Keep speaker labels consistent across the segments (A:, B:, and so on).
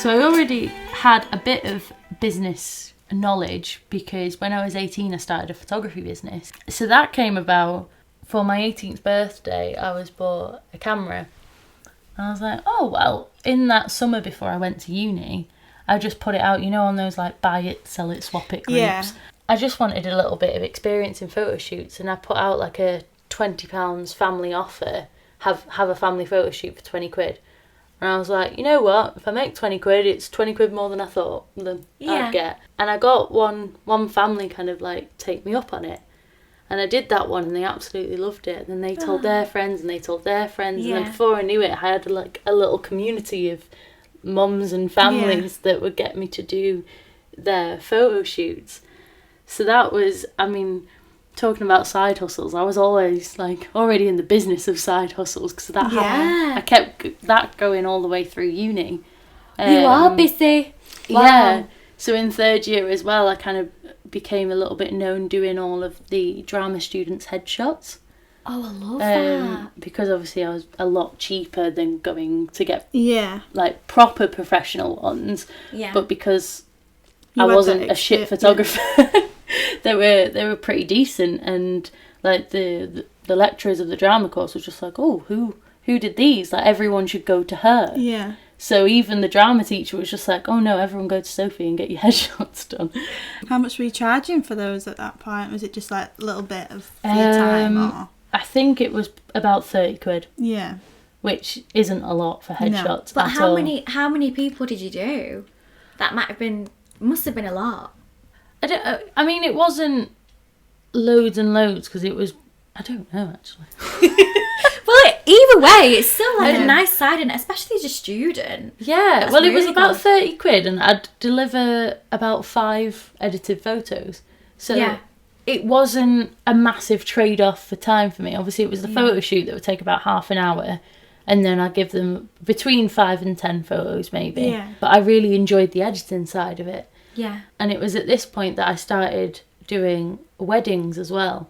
A: So I already had a bit of business knowledge because when I was 18 I started a photography business. So that came about for my 18th birthday. I was bought a camera and I was like, oh well, in that summer before I went to uni I just put it out, you know, on those like buy it, sell it, swap it groups.
B: Yeah.
A: I just wanted a little bit of experience in photo shoots and I put out like a £20 family offer, have a family photo shoot for 20 quid. And I was like, you know what, if I make 20 quid, it's 20 quid more than I thought I'd get. And I got one family kind of like take me up on it. And I did that one and they absolutely loved it. And then they told their friends and they told their friends.
B: Yeah.
A: And then before I knew it, I had like a little community of mums and families that would get me to do their photo shoots. So that was, I mean, talking about side hustles, I was always like already in the business of side hustles because that happened. I kept that going all the way through uni.
B: You are busy. Wow.
A: Yeah. So in third year as well, I kind of became a little bit known doing all of the drama students' headshots.
B: Oh, I love that.
A: Because obviously I was a lot cheaper than going to get like proper professional ones.
B: Yeah.
A: But because I wasn't a shit photographer, they were pretty decent, and like the lecturers of the drama course was just like, oh, who did these? Like everyone should go to her.
B: Yeah.
A: So even the drama teacher was just like, oh no, everyone go to Sophie and get your headshots done.
C: How much were you charging for those at that point? Was it just like a little bit of free time or?
A: I think it was about 30 quid.
C: Yeah.
A: Which isn't a lot for headshots.
B: But how many people did you do? That must have been a lot.
A: I mean, it wasn't loads and loads because it was, I don't know actually.
B: Well, either way, it's still like a nice side, and especially as a student.
A: Yeah,
B: That's
A: well, it was
B: really
A: about
B: good.
A: 30 quid and I'd deliver about 5 edited photos. So it wasn't a massive trade-off for time for me. Obviously, it was the photo shoot that would take about half an hour. And then I'd give them between 5 and 10 photos maybe. Yeah. But I really enjoyed the editing side of it.
B: Yeah.
A: And it was at this point that I started doing weddings as well.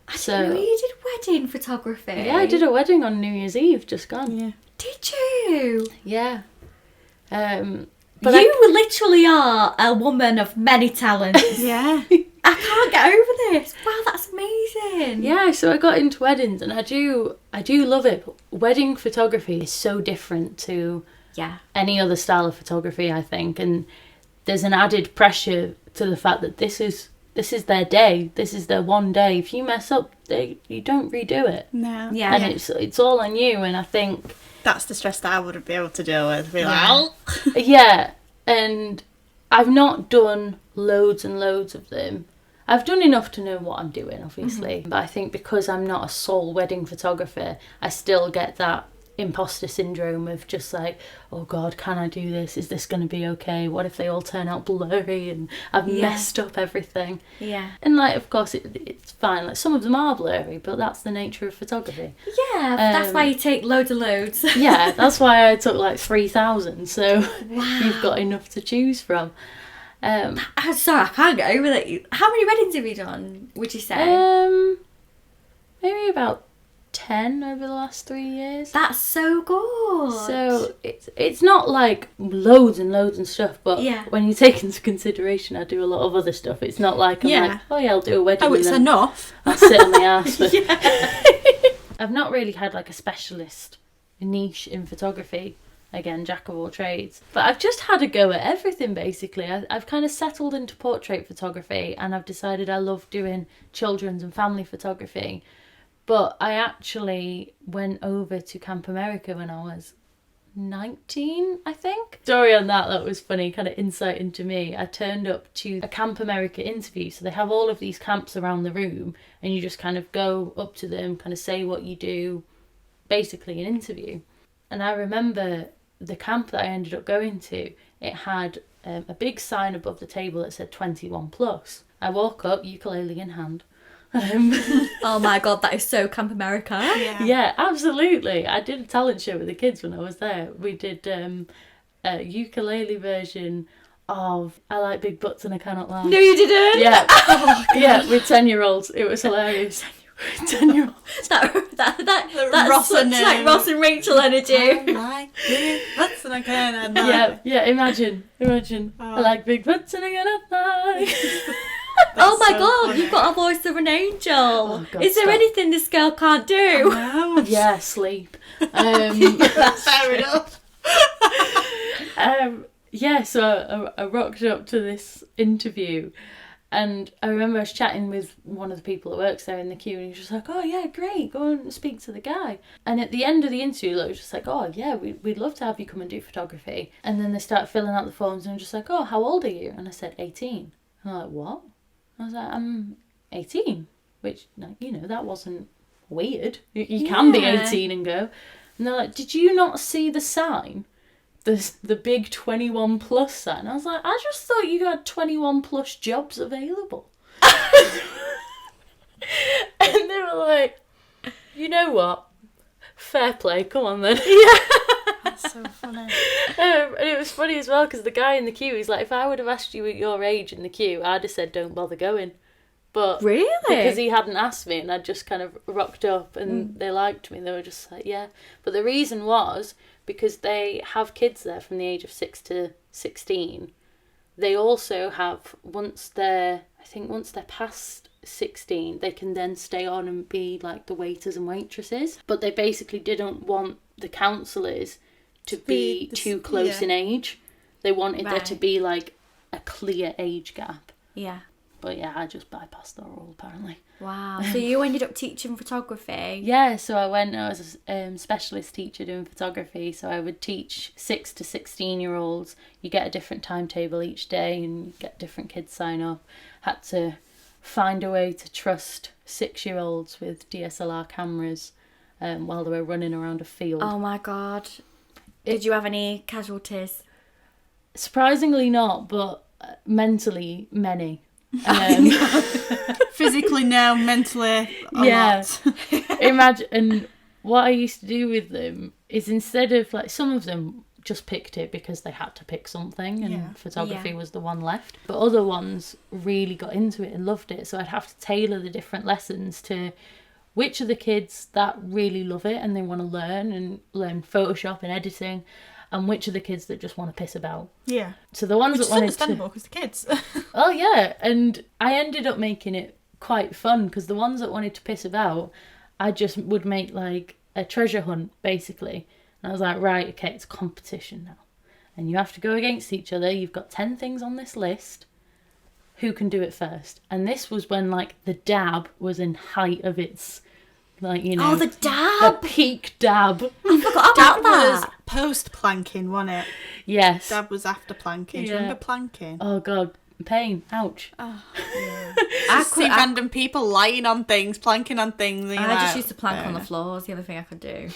B: I didn't know you did wedding photography.
A: Yeah, I did a wedding on New Year's Eve just gone.
C: Yeah.
B: Did you?
A: Yeah.
B: But you literally are a woman of many talents.
C: Yeah.
B: I can't get over this. Wow, that's amazing.
A: Yeah, so I got into weddings and I do love it. But wedding photography is so different to any other style of photography, I think. And there's an added pressure to the fact that this is their day. This is their one day. If you mess up, you don't redo it.
C: No.
B: Yeah.
A: And it's all on you. And I think
C: that's the stress that I wouldn't be able to deal with. Be like, oh.
A: Yeah. And I've not done loads and loads of them. I've done enough to know what I'm doing, obviously. But I think because I'm not a sole wedding photographer, I still get that imposter syndrome of just like, oh God, can I do this? Is this going to be okay? What if they all turn out blurry and I've messed up everything?
B: Yeah.
A: And like, of course, it's fine. Like some of them are blurry, but that's the nature of photography.
B: Yeah, that's why you take loads and loads.
A: Yeah, that's why I took like 3,000. So you've got enough to choose from.
B: Sorry, I can't get over that. How many weddings have you done, would you say?
A: Maybe about 10 over the last 3 years.
B: That's so good.
A: So it's not like loads and loads and stuff, but when you take into consideration I do a lot of other stuff, it's not like I'm like, oh yeah, I'll do a wedding.
C: Oh, it's enough.
A: I'll sit on the arse for... I've not really had like a specialist niche in photography. Again, jack of all trades. But I've just had a go at everything, basically. I've kind of settled into portrait photography and I've decided I love doing children's and family photography. But I actually went over to Camp America when I was 19, I think. Story on that was funny, kind of insight into me. I turned up to a Camp America interview. So they have all of these camps around the room and you just kind of go up to them, kind of say what you do, basically an interview. And I remember the camp that I ended up going to, it had a big sign above the table that said 21 plus. I walk up, ukulele in hand.
B: Oh my God, that is so Camp America.
A: Yeah, absolutely. I did a talent show with the kids when I was there. We did a ukulele version of I Like Big Butts and I Cannot Lie.
B: No, you didn't?
A: Yeah. Yeah, with 10-year-olds. It was hilarious. 10-year-olds.
B: That's like Ross and Rachel energy.
C: I like big butts and I can at night.
A: Yeah, imagine. I like big butts and I get at night.
B: Oh my
C: so
B: god,
C: funny.
B: you've got a voice of an angel.
A: Oh God,
B: Is there
A: stop.
B: anything this girl can't do?
C: No.
A: Yeah, sleep.
C: That's fair enough.
A: So I rocked up to this interview, and I remember I was chatting with one of the people that works there in the queue, and he was just like, oh yeah, great, go and speak to the guy. And at the end of the interview, I was just like, oh yeah, we'd love to have you come and do photography. And then they start filling out the forms, and I'm just like, oh, how old are you? And I said 18. And I'm like, what? I was like, I'm 18, which, that wasn't weird. You can be 18 and go. And they're like, did you not see the sign? The big 21 plus sign. I was like, I just thought you had 21 plus jobs available. And they were like, you know what? Fair play, come on then.
C: That's so funny.
A: And it was funny as well because the guy in the queue, he's like, if I would have asked you at your age in the queue, I'd have said don't bother going. But
B: Really?
A: because he hadn't asked me and I'd just kind of rocked up and they liked me, they were just like, yeah. But the reason was because they have kids there from the age of 6 to 16. They also have, once they're past 16, they can then stay on and be like the waiters and waitresses. But they basically didn't want the counsellors to be too close in age. They wanted there to be like a clear age gap.
B: Yeah.
A: But yeah, I just bypassed the rule apparently.
B: Wow. So you ended up teaching photography?
A: Yeah, so I was a specialist teacher doing photography. So I would teach 6 to 16-year-olds. You get a different timetable each day and you get different kids sign up. Had to find a way to trust 6-year-olds with DSLR cameras while they were running around a field.
B: Oh my god. Did you have any casualties?
A: Surprisingly not, but mentally many.
C: Physically no, mentally a lot.
A: Imagine, and what I used to do with them is instead of like, some of them just picked it because they had to pick something and photography was the one left, but other ones really got into it and loved it, so I'd have to tailor the different lessons to which of the kids that really love it and they want to learn Photoshop and editing, and which are the kids that just want to piss about.
C: Yeah.
A: So the ones
C: Which
A: that
C: is
A: wanted
C: understandable because the kids.
A: Oh yeah, and I ended up making it quite fun because the ones that wanted to piss about, I just would make like a treasure hunt basically. And I was like, right, okay, it's competition now. And you have to go against each other. You've got 10 things on this list. Who can do it first? And this was when like the dab was in height of its, like,
B: Oh, the dab!
A: the peak dab.
B: I forgot
C: Dab
B: about
C: was
B: that.
C: post-planking, wasn't it?
A: Yes.
C: Dab was after planking. Do you
A: Yeah.
C: remember planking?
A: Oh god, pain, ouch.
C: Oh,
B: I
C: see random people lying on things, planking on things. And you're
B: just
C: like,
B: used to plank on the
C: "Fair
B: floors, the other thing I could do.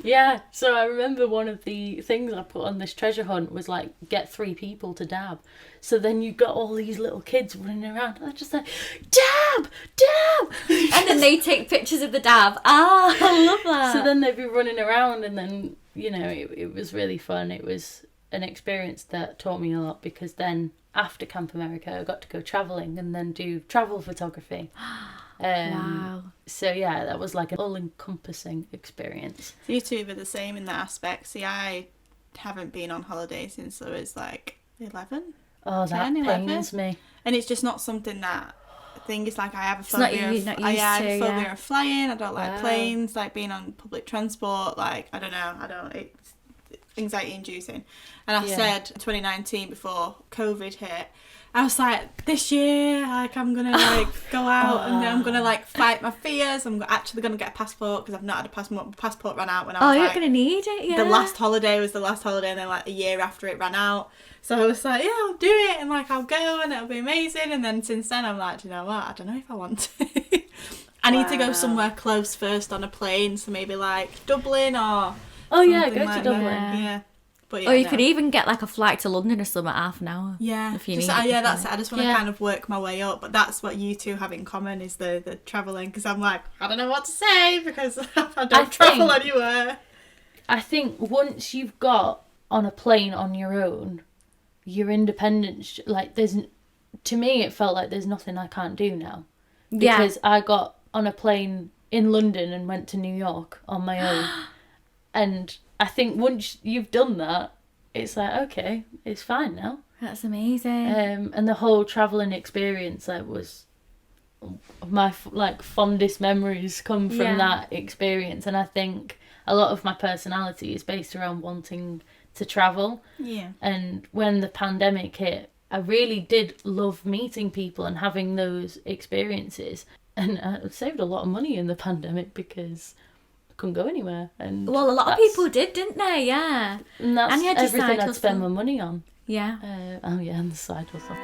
A: Yeah, so I remember one of the things I put on this treasure hunt was like, get 3 people to dab. So then you got all these little kids running around and they're just like, dab, dab.
B: And then they take pictures of the dab. Ah, I love that.
A: So then they'd be running around and then, it was really fun. It was an experience that taught me a lot because then after Camp America I got to go travelling and then do travel photography.
B: Wow.
A: So yeah, that was like an all-encompassing experience.
C: So you two were the same in that aspect. See, I haven't been on holiday since I was like 11.
A: Oh, that
C: 10, 11.
A: pains me.
C: And it's just not something that I think it's like I have a
B: not
C: phobia
B: you-
C: of,
B: not
C: I
B: used
C: have
B: to,
C: a phobia
B: yeah.
C: of flying. I don't like
A: Wow.
C: planes, like being on public transport, like I don't it's anxiety inducing. And I
A: Yeah.
C: said 2019 before COVID hit, I was like, this year, like I'm gonna like go out and I'm gonna like fight my fears. I'm actually gonna get a passport because I've not had a passport. My passport ran out when I
B: Oh,
C: was
B: you're
C: like,
B: going to need it, yeah.
C: the last holiday was the last holiday, and then like a year after it ran out. So I was like, yeah, I'll do it, and like I'll go, and it'll be amazing. And then since then, I'm like, do you know what? I don't know if I want to. I need to go somewhere close first on a plane, so maybe like Dublin or.
A: Oh yeah,
C: something
A: go
C: like
A: to Dublin.
C: that. Yeah. But yeah,
B: Or you
C: no.
B: could even get like a flight to London or something, half an hour.
C: Yeah,
B: If you
C: just,
B: need it,
C: yeah,
B: you
C: that's
B: can.
C: it. I just want to
A: Yeah.
C: kind of work my way up, but that's what you two have in common is the travelling. Because I'm like, I don't know what to say because I don't travel
A: think-
C: anywhere.
A: I think once you've got on a plane on your own, your independence, like to me it felt like there's nothing I can't do now.
B: Yeah.
A: Because I got on a plane in London and went to New York on my own. And I think once you've done that, it's like, okay, it's fine now.
B: That's amazing.
A: And the whole travelling experience, like, was my fondest memories come from that experience. And I think a lot of my personality is based around wanting to travel.
C: Yeah.
A: And when the pandemic hit, I really did love meeting people and having those experiences. And I saved a lot of money in the pandemic because I couldn't go anywhere. And
B: well, a lot of people did, didn't they? Yeah.
A: And that's
B: And you had your
A: everything
B: side
A: I'd spend
B: hustle.
A: my money on.
B: Yeah.
A: And the side hustle.